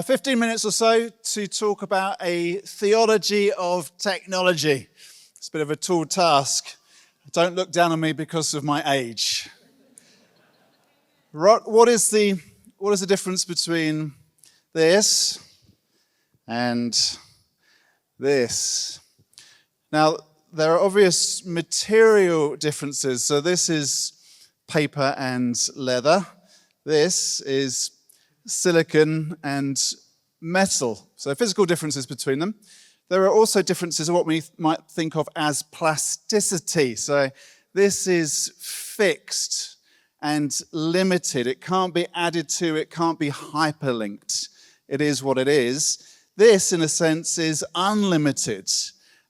15 minutes or so to talk about a theology of technology. It's a bit of a tall task. Don't look down on me because of my age. What is the difference between this and this? Now, there are obvious material differences. So this is paper and leather. This is silicon and metal. So physical differences between them. There are also differences in what we might think of as plasticity. So this is fixed and limited. It can't be added to, it can't be hyperlinked. It is what it is. This, in a sense, is unlimited.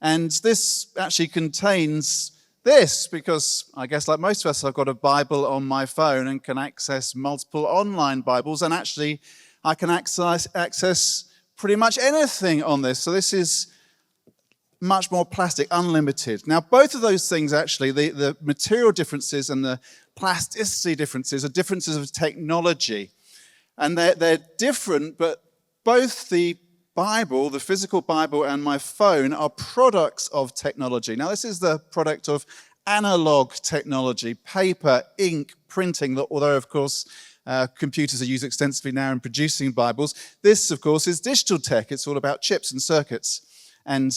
And this actually contains this, because I guess like most of us, I've got a Bible on my phone and can access multiple online Bibles, and actually I can access pretty much anything on this. So this is much more plastic, unlimited. Now, both of those things actually, the material differences and the plasticity differences are differences of technology. And they're different, but both the Bible, the physical Bible, and my phone are products of technology. Now, this is the product of analog technology, paper, ink, printing, although, of course, computers are used extensively now in producing Bibles. This, of course, is digital tech. It's all about chips and circuits and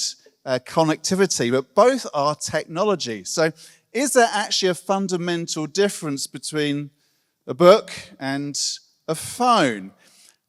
connectivity, but both are technology. So is there actually a fundamental difference between a book and a phone?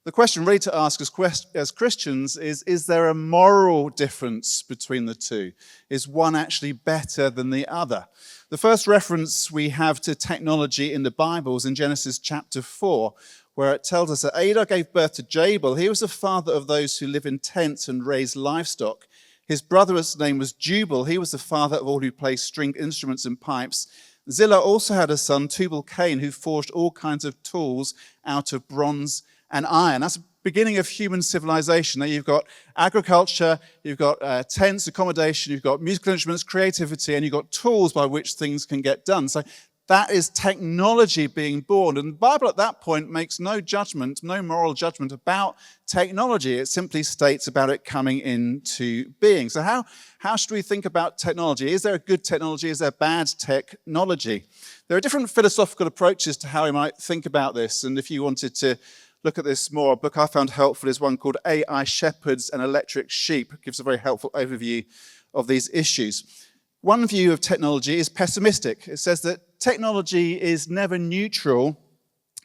The question really to ask as Christians is there a moral difference between the two? Is one actually better than the other? The first reference we have to technology in the Bible is in Genesis chapter 4, where it tells us that Ada gave birth to Jabal. He was the father of those who live in tents and raise livestock. His brother's name was Jubal. He was the father of all who play stringed instruments and pipes. Zillah also had a son, Tubal-Cain, who forged all kinds of tools out of bronze and iron. That's the beginning of human civilization. Now you've got agriculture, you've got tents, accommodation, you've got musical instruments, creativity, and you've got tools by which things can get done. So that is technology being born. And the Bible at that point makes no judgment, no moral judgment about technology. It simply states about it coming into being. So how should we think about technology? Is there a good technology? Is there bad technology? There are different philosophical approaches to how we might think about this. And if you wanted to look at this more, a book I found helpful is one called AI Shepherds and Electric Sheep. It gives a very helpful overview of these issues. One view of technology is pessimistic. It says that technology is never neutral,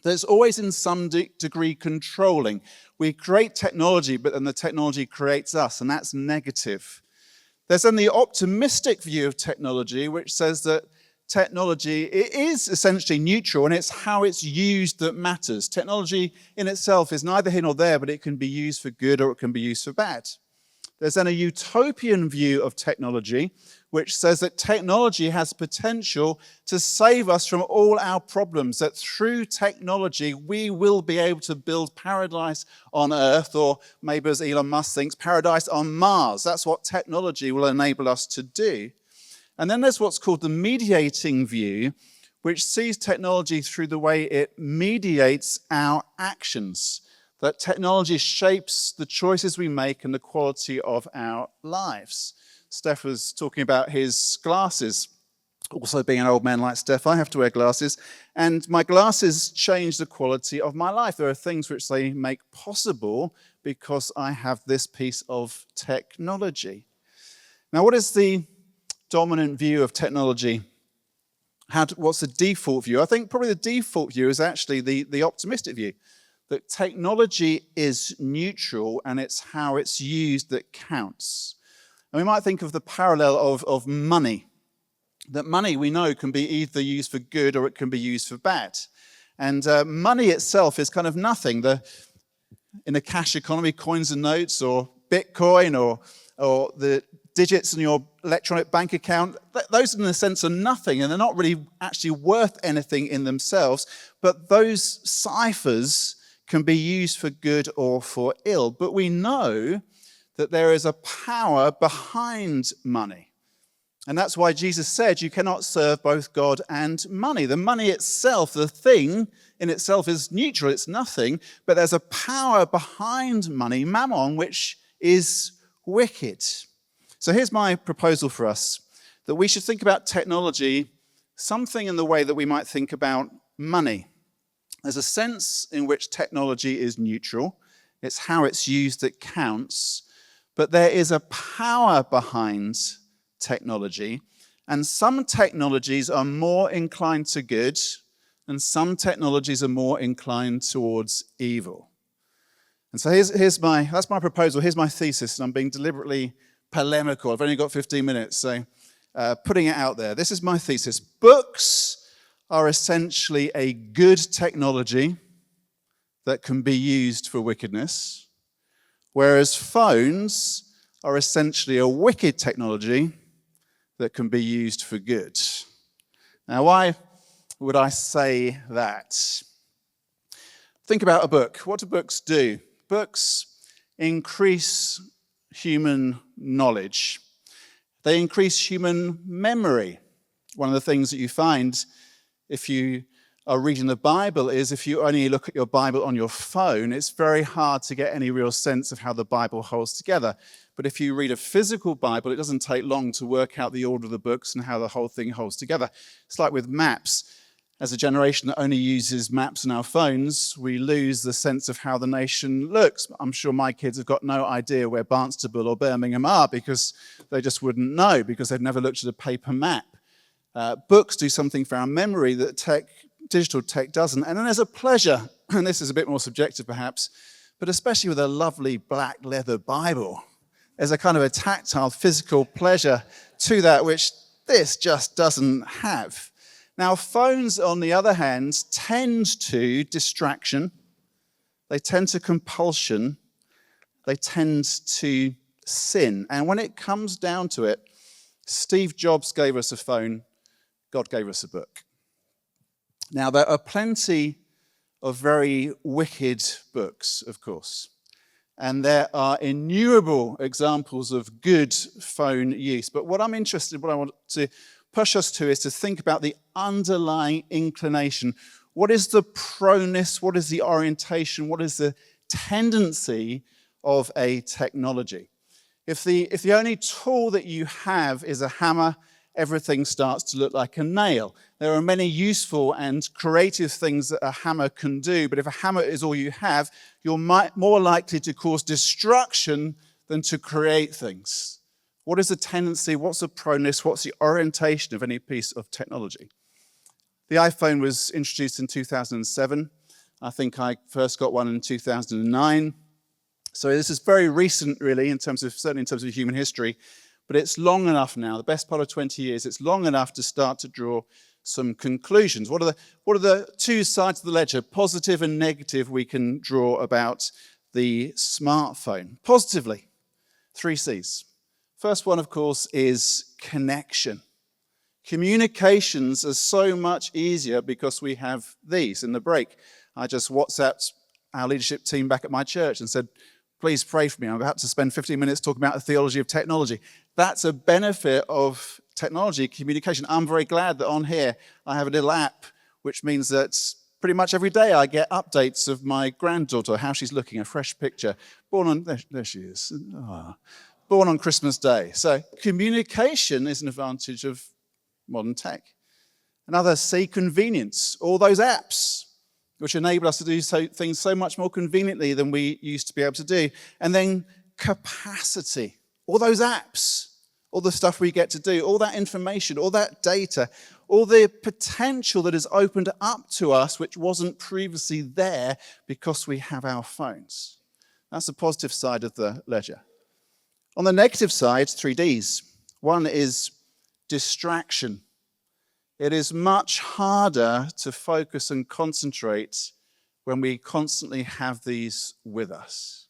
that it's always in some degree controlling. We create technology, but then the technology creates us, and that's negative. There's then the optimistic view of technology, which says that technology is essentially neutral, and it's how it's used that matters. Technology in itself is neither here nor there, but it can be used for good or it can be used for bad. There's then a utopian view of technology, which says that technology has potential to save us from all our problems, that through technology we will be able to build paradise on Earth, or maybe as Elon Musk thinks, paradise on Mars. That's what technology will enable us to do. And then there's what's called the mediating view, which sees technology through the way it mediates our actions, that technology shapes the choices we make and the quality of our lives. Steph was talking about his glasses. Also, being an old man like Steph, I have to wear glasses, and my glasses change the quality of my life. There are things which they make possible because I have this piece of technology. Now, what is the dominant view of technology? What's the default view? I think probably the default view is actually the optimistic view, that technology is neutral and it's how it's used that counts. And we might think of the parallel of money, that money we know can be either used for good or it can be used for bad. And money itself is kind of nothing. In a cash economy, coins and notes, or Bitcoin, or the digits in your electronic bank account, those in a sense are nothing, and they're not really actually worth anything in themselves, but those ciphers can be used for good or for ill. But we know that there is a power behind money. And that's why Jesus said you cannot serve both God and money. The money itself, the thing in itself is neutral, it's nothing, but there's a power behind money, mammon, which is wicked. So here's my proposal for us, that we should think about technology something in the way that we might think about money. There's a sense in which technology is neutral. It's how it's used that counts. But there is a power behind technology, and some technologies are more inclined to good, and some technologies are more inclined towards evil. And so that's my proposal, here's my thesis, and I'm being deliberately polemical. I've only got 15 minutes, so putting it out there. This is my thesis. Books are essentially a good technology that can be used for wickedness, whereas phones are essentially a wicked technology that can be used for good. Now, why would I say that? Think about a book. What do books do? Books increase human knowledge. They increase human memory. One of the things that you find if you are reading the Bible is if you only look at your Bible on your phone, it's very hard to get any real sense of how the Bible holds together. But if you read a physical Bible, it doesn't take long to work out the order of the books and how the whole thing holds together. It's like with maps. As a generation that only uses maps on our phones, we lose the sense of how the nation looks. I'm sure my kids have got no idea where Barnstable or Birmingham are because they just wouldn't know because they've never looked at a paper map. Books do something for our memory that digital tech doesn't. And then there's a pleasure, and this is a bit more subjective perhaps, but especially with a lovely black leather Bible. There's a kind of a tactile, physical pleasure to that which this just doesn't have. Now, phones, on the other hand, tend to distraction. They tend to compulsion. They tend to sin. And when it comes down to it, Steve Jobs gave us a phone, God gave us a book. Now, there are plenty of very wicked books, of course. And there are innumerable examples of good phone use. But what I want to push us to is to think about the underlying inclination. What is the proneness? What is the orientation? What is the tendency of a technology? If the only tool that you have is a hammer, everything starts to look like a nail. There are many useful and creative things that a hammer can do, but if a hammer is all you have, you're more likely to cause destruction than to create things. What is the tendency? What's the proneness? What's the orientation of any piece of technology? The iPhone was introduced in 2007. I think I first got one in 2009. So this is very recent, really, certainly in terms of human history. But it's long enough now, the best part of 20 years, it's long enough to start to draw some conclusions. What are the two sides of the ledger, positive and negative, we can draw about the smartphone? Positively, 3 C's. First one, of course, is connection. Communications are so much easier because we have these. In the break, I just WhatsApped our leadership team back at my church and said, please pray for me. I'm about to spend 15 minutes talking about the theology of technology. That's a benefit of technology, communication. I'm very glad that on here I have a little app, which means that pretty much every day I get updates of my granddaughter, how she's looking, a fresh picture. There she is. Oh. Born on Christmas Day. So communication is an advantage of modern tech. Another C, convenience. All those apps which enable us to do things so much more conveniently than we used to be able to do. And then capacity. All those apps, all the stuff we get to do, all that information, all that data, all the potential that is opened up to us which wasn't previously there because we have our phones. That's the positive side of the ledger. On the negative side, 3 Ds. One is distraction. It is much harder to focus and concentrate when we constantly have these with us.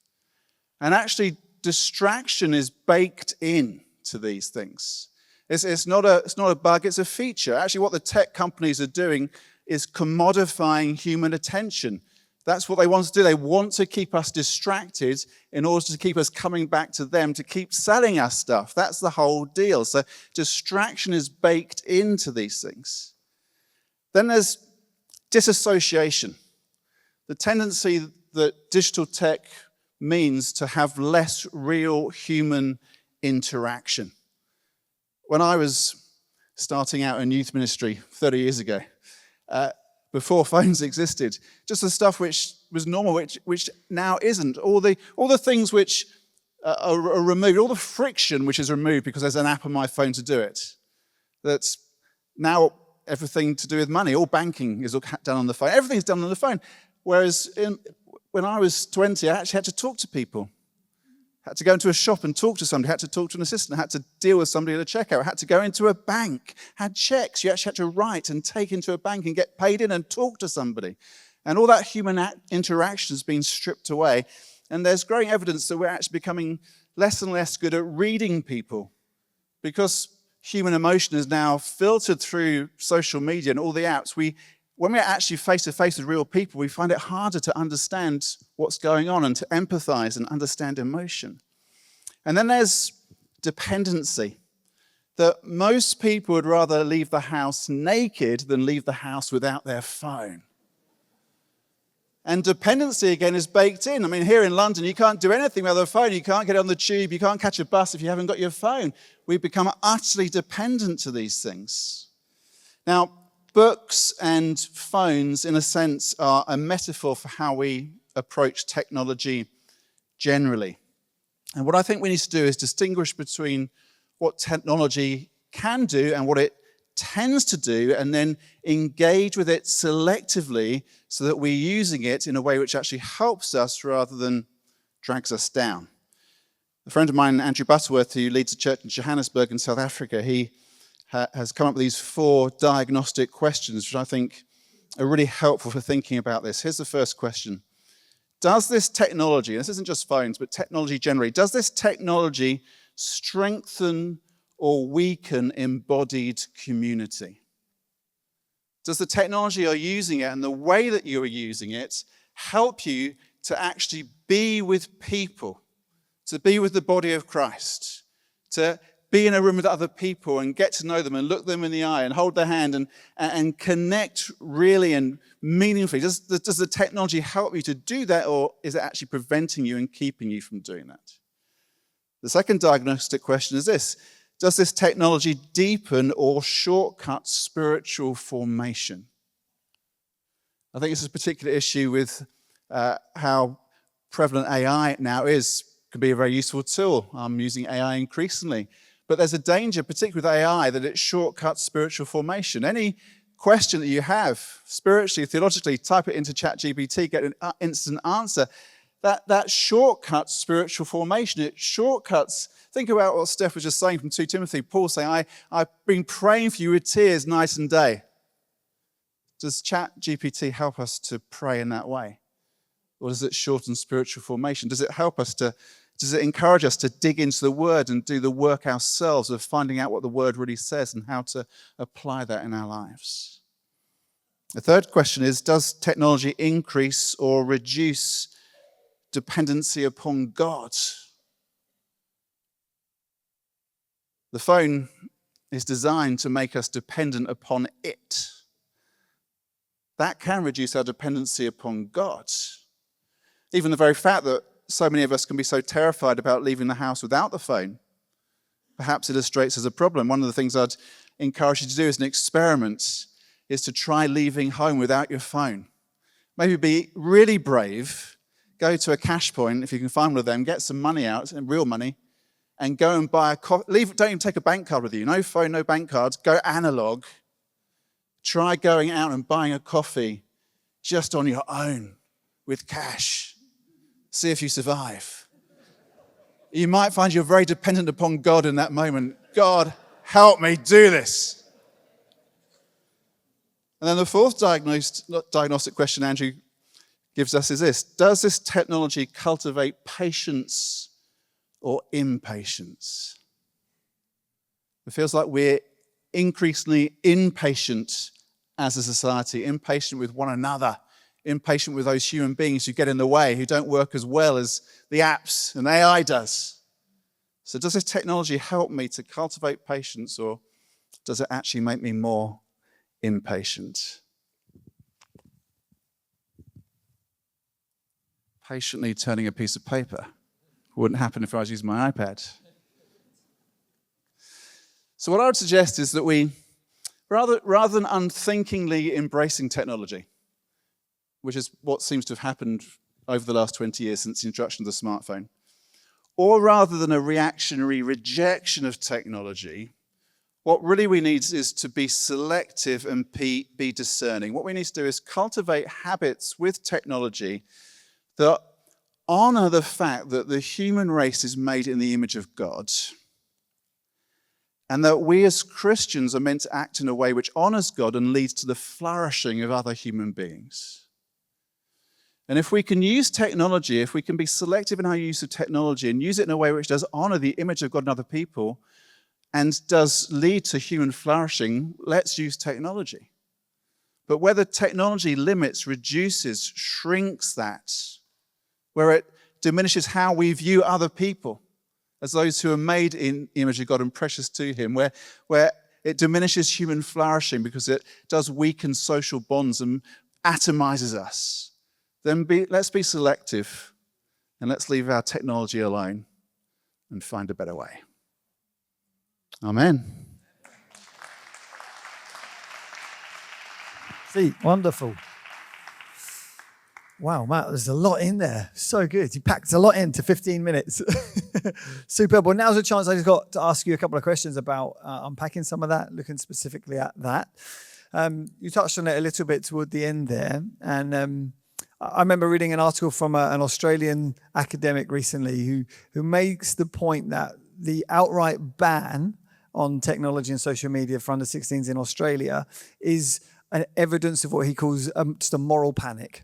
And actually, distraction is baked in to these things. It's not a bug, it's a feature. Actually, what the tech companies are doing is commodifying human attention. That's what they want to do. They want to keep us distracted in order to keep us coming back to them, to keep selling us stuff. That's the whole deal. So distraction is baked into these things. Then there's disassociation. The tendency that digital tech means to have less real human interaction. When I was starting out in youth ministry 30 years ago, before phones existed, just the stuff which was normal, which now isn't. All the things which are removed, all the friction which is removed because there's an app on my phone to do it. That's now everything to do with money. All banking is all done on the phone. Everything's done on the phone. Whereas when I was 20, I actually had to talk to people. Had to go into a shop and talk to somebody, had to talk to an assistant, had to deal with somebody at a checkout, had to go into a bank, had checks. You actually had to write and take into a bank and get paid in and talk to somebody. And all that human interaction has been stripped away. And there's growing evidence that we're actually becoming less and less good at reading people because human emotion is now filtered through social media and all the apps. When we're actually face-to-face with real people, we find it harder to understand what's going on and to empathize and understand emotion. And then there's dependency, that most people would rather leave the house naked than leave the house without their phone. And dependency, again, is baked in. I mean, here in London, you can't do anything without a phone. You can't get on the tube. You can't catch a bus if you haven't got your phone. We've become utterly dependent to these things. Now, books and phones, in a sense, are a metaphor for how we approach technology generally. And what I think we need to do is distinguish between what technology can do and what it tends to do, and then engage with it selectively so that we're using it in a way which actually helps us rather than drags us down. A friend of mine, Andrew Butterworth, who leads a church in Johannesburg in South Africa, he has come up with these 4 diagnostic questions, which I think are really helpful for thinking about this. Here's the first question. Does this technology, this isn't just phones, but technology generally, does this technology strengthen or weaken embodied community? Does the technology you're using it and the way that you are using it help you to actually be with people, to be with the body of Christ, to be in a room with other people and get to know them and look them in the eye and hold their hand and connect really and meaningfully? Does the technology help you to do that, or is it actually preventing you and keeping you from doing that? The second diagnostic question is this. Does this technology deepen or shortcut spiritual formation? I think it's a particular issue with how prevalent AI now is. It can be a very useful tool. I'm using AI increasingly. But there's a danger, particularly with AI, that it shortcuts spiritual formation. Any question that you have, spiritually, theologically, type it into ChatGPT, get an instant answer. That shortcuts spiritual formation. It shortcuts. Think about what Steph was just saying from 2 Timothy. Paul saying, I've been praying for you with tears night and day. Does ChatGPT help us to pray in that way? Or does it shorten spiritual formation? Does it encourage us to dig into the Word and do the work ourselves of finding out what the Word really says and how to apply that in our lives? The third question is, does technology increase or reduce dependency upon God? The phone is designed to make us dependent upon it. That can reduce our dependency upon God. Even the very fact that so many of us can be so terrified about leaving the house without the phone perhaps illustrates as a problem. One of the things I'd encourage you to do as an experiment is to try leaving home without your phone. Maybe be really brave, go to a cash point, if you can find one of them, get some money out, real money, and go and buy a coffee. Don't even take a bank card with you. No phone, no bank cards. Go analog. Try going out and buying a coffee just on your own with cash. See if you survive. You might find you're very dependent upon God in that moment. God, help me do this. And then the fourth diagnostic question Andrew gives us is this. Does this technology cultivate patience or impatience? It feels like we're increasingly impatient as a society, impatient with one another, impatient with those human beings who get in the way, who don't work as well as the apps and AI does. So does this technology help me to cultivate patience, or does it actually make me more impatient? Patiently turning a piece of paper wouldn't happen if I was using my iPad. So what I would suggest is that we, rather than unthinkingly embracing technology, which is what seems to have happened over the last 20 years since the introduction of the smartphone, or rather than a reactionary rejection of technology, what really we need is to be selective and be discerning. What we need to do is cultivate habits with technology that honor the fact that the human race is made in the image of God, and that we as Christians are meant to act in a way which honors God and leads to the flourishing of other human beings. And if we can use technology, if we can be selective in our use of technology and use it in a way which does honor the image of God in other people and does lead to human flourishing, let's use technology. But whether technology limits, reduces, shrinks that, where it diminishes how we view other people as those who are made in the image of God and precious to him, where it diminishes human flourishing because it does weaken social bonds and atomizes us, then let's be selective and let's leave our technology alone and find a better way. Amen. See, wonderful. Wow, Matt, there's a lot in there. So good. You packed a lot into 15 minutes. Superb. Well, now's a chance I just got to ask you a couple of questions about unpacking some of that, looking specifically at that. You touched on it a little bit toward the end there. And I remember reading an article from an Australian academic recently who makes the point that the outright ban on technology and social media for under 16s in Australia is an evidence of what he calls just a moral panic.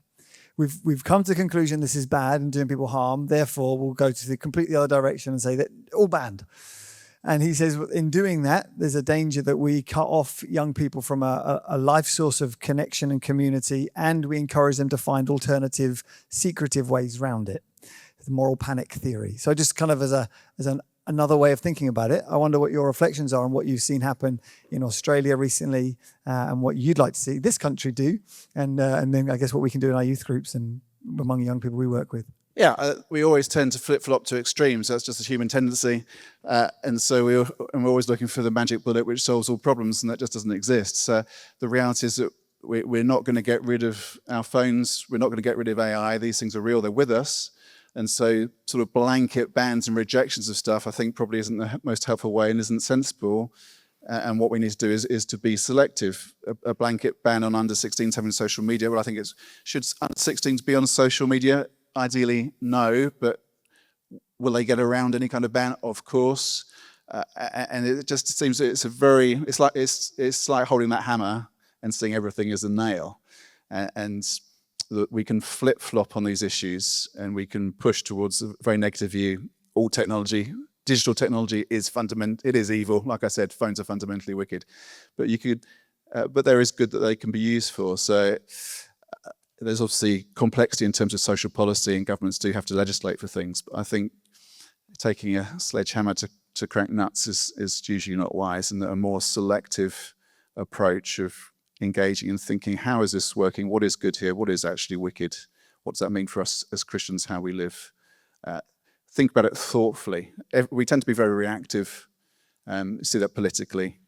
We've come to the conclusion this is bad and doing people harm, therefore we'll go to the completely other direction and say that all banned. And he says in doing that, there's a danger that we cut off young people from a life source of connection and community, and we encourage them to find alternative, secretive ways around it. The moral panic theory. So just kind of as another way of thinking about it, I wonder what your reflections are on what you've seen happen in Australia recently, and what you'd like to see this country do, and then I guess what we can do in our youth groups and among young people we work with. Yeah, we always tend to flip-flop to extremes. That's just a human tendency. And so we're always looking for the magic bullet which solves all problems, and that just doesn't exist. So the reality is that we're not going to get rid of our phones. We're not going to get rid of AI. These things are real. They're with us. And so sort of blanket bans and rejections of stuff, I think probably isn't the most helpful way and isn't sensible. And what we need to do is to be selective. A blanket ban on under 16s having social media, well, I think should under 16s be on social media? Ideally, no, but will they get around any kind of ban? Of course. And it just seems it's like holding that hammer and seeing everything as a nail. And that we can flip-flop on these issues and we can push towards a very negative view. All technology, digital technology is it is evil. Like I said, phones are fundamentally wicked. But but there is good that they can be used for. So there's obviously complexity in terms of social policy, and governments do have to legislate for things. But I think taking a sledgehammer to crack nuts is usually not wise, and that a more selective approach of engaging and thinking, how is this working? What is good here? What is actually wicked? What does that mean for us as Christians, how we live? Think about it thoughtfully. We tend to be very reactive. See that politically.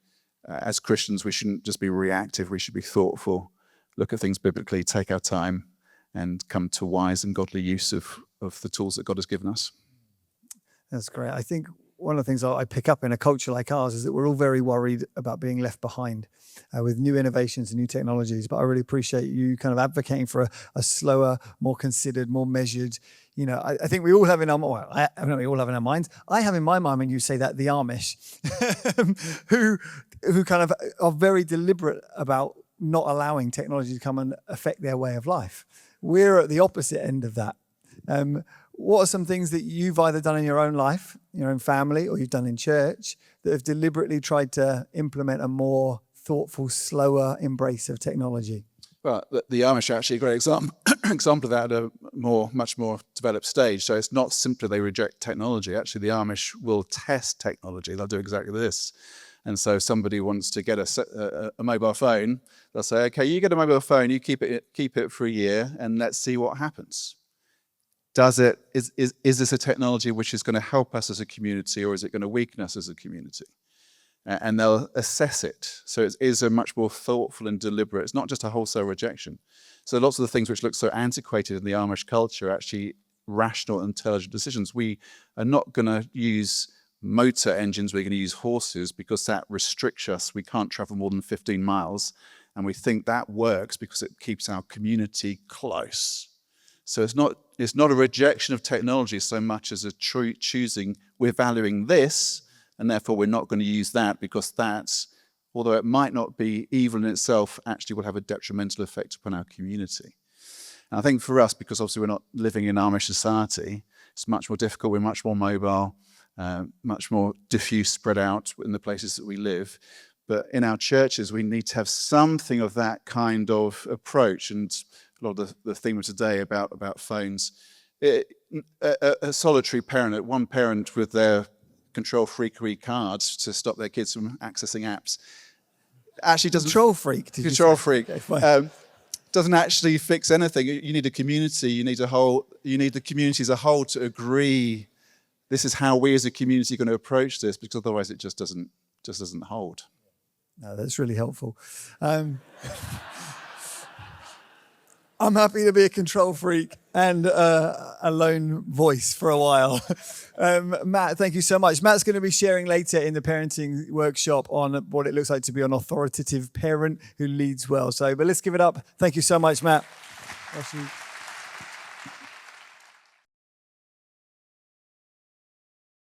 As Christians, we shouldn't just be reactive. We should be thoughtful, look at things biblically, take our time, and come to wise and godly use of the tools that God has given us. That's great. I think one of the things I pick up in a culture like ours is that we're all very worried about being left behind with new innovations and new technologies. But I really appreciate you kind of advocating for a slower, more considered, more measured. You know, I think we all have in our we all have in our minds. I have in my mind when you say that the Amish, who kind of are very deliberate about not allowing technology to come and affect their way of life. We're at the opposite end of that. What are some things that you've either done in your own life, your own family, or you've done in church that have deliberately tried to implement a more thoughtful, slower embrace of technology? Well, the Amish are actually a great example of that at a much more developed stage. So it's not simply they reject technology. Actually, the Amish will test technology. They'll do exactly this. And so if somebody wants to get a mobile phone, they'll say, okay, you get a mobile phone, you keep it for a year, and let's see what happens. Is this a technology which is going to help us as a community, or is it going to weaken us as a community? And they'll assess it. So it is a much more thoughtful and deliberate. It's not just a wholesale rejection. So lots of the things which look so antiquated in the Amish culture are actually rational, intelligent decisions. We are not going to use motor engines, we're going to use horses because that restricts us. We can't travel more than 15 miles. And we think that works because it keeps our community close. So it's not a rejection of technology so much as a choosing, we're valuing this, and therefore we're not going to use that because that's, although it might not be evil in itself, actually will have a detrimental effect upon our community. And I think for us, because obviously we're not living in Amish society, it's much more difficult, we're much more mobile, much more diffuse, spread out in the places that we live. But in our churches, we need to have something of that kind of approach. And a lot of the theme of today about phones, a solitary parent, one parent with their control freakery cards to stop their kids from accessing apps, actually doesn't... Control freak, did Control you say? freak. Okay, doesn't actually fix anything. You need a community, you need the community as a whole to agree this is how we as a community are going to approach this, because otherwise it just doesn't hold. No, that's really helpful. I'm happy to be a control freak and a lone voice for a while. Matt, thank you so much. Matt's going to be sharing later in the parenting workshop on what it looks like to be an authoritative parent who leads well. But let's give it up. Thank you so much, Matt.